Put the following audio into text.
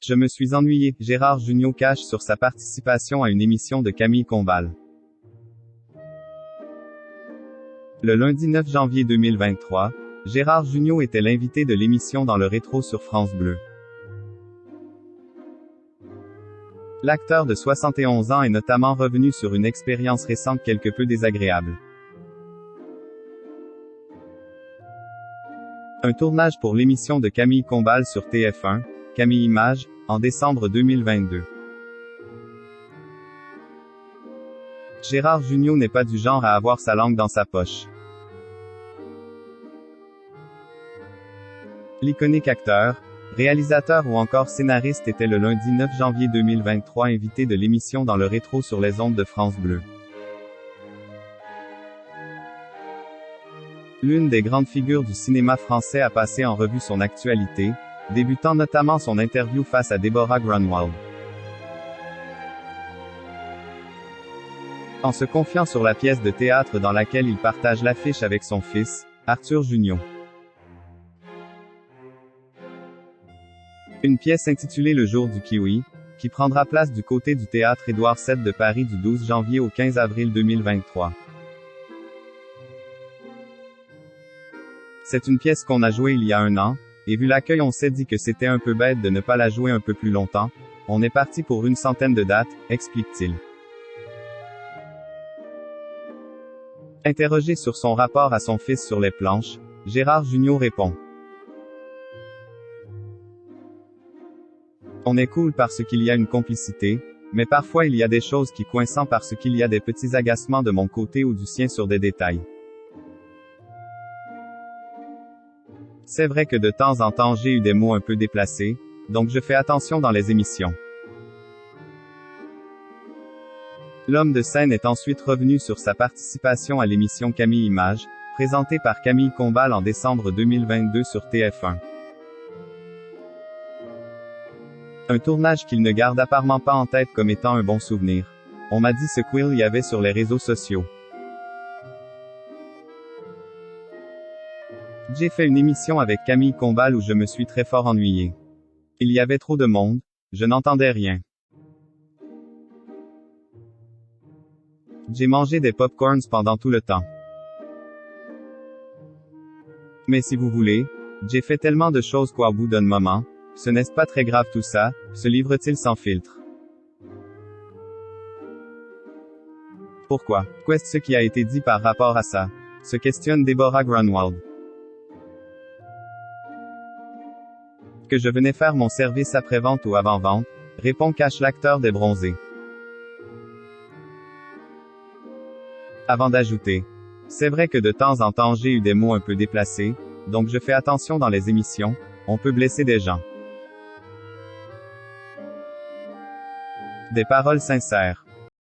Je me suis ennuyé. Gérard Jugnot cache sur sa participation à une émission de Camille Combal. Le lundi 9 janvier 2023, Gérard Jugnot était l'invité de l'émission Dans le rétro sur France Bleu. L'acteur de 71 ans est notamment revenu sur une expérience récente quelque peu désagréable. Un tournage pour l'émission de Camille Combal sur TF1, Camille Images, en décembre 2022. Gérard Jugnot n'est pas du genre à avoir sa langue dans sa poche. L'iconique acteur, réalisateur ou encore scénariste était le lundi 9 janvier 2023 invité de l'émission Dans le rétro sur les ondes de France Bleu. L'une des grandes figures du cinéma français a passé en revue son actualité, débutant notamment son interview face à Deborah Grunwald. En se confiant sur la pièce de théâtre dans laquelle il partage l'affiche avec son fils, Arthur Jugnot. Une pièce intitulée Le jour du kiwi, qui prendra place du côté du théâtre Édouard VII de Paris du 12 janvier au 15 avril 2023. C'est une pièce qu'on a jouée il y a 1 an, et vu l'accueil on s'est dit que c'était un peu bête de ne pas la jouer un peu plus longtemps. On est parti pour une centaine de dates, explique-t-il. Interrogé sur son rapport à son fils sur les planches, Gérard Jugnot répond. On est cool parce qu'il y a une complicité, mais parfois il y a des choses qui coincent parce qu'il y a des petits agacements de mon côté ou du sien sur des détails. C'est vrai que de temps en temps j'ai eu des mots un peu déplacés, donc je fais attention dans les émissions. L'homme de scène est ensuite revenu sur sa participation à l'émission Camille Images, présentée par Camille Combal en décembre 2022 sur TF1. Un tournage qu'il ne garde apparemment pas en tête comme étant un bon souvenir. On m'a dit ce qu'il y avait sur les réseaux sociaux. J'ai fait une émission avec Camille Combal où je me suis très fort ennuyé. Il y avait trop de monde, je n'entendais rien. J'ai mangé des popcorns pendant tout le temps. Mais si vous voulez, j'ai fait tellement de choses qu'au bout d'un moment, ce n'est pas très grave tout ça, se livre-t-il sans filtre. Pourquoi? Qu'est-ce ce qui a été dit par rapport à ça? Se questionne Deborah Grunwald. Que je venais faire mon service après-vente ou avant-vente, répond Cash l'acteur des Bronzés. Avant d'ajouter. C'est vrai que de temps en temps j'ai eu des mots un peu déplacés, donc je fais attention dans les émissions, on peut blesser des gens. Des paroles sincères.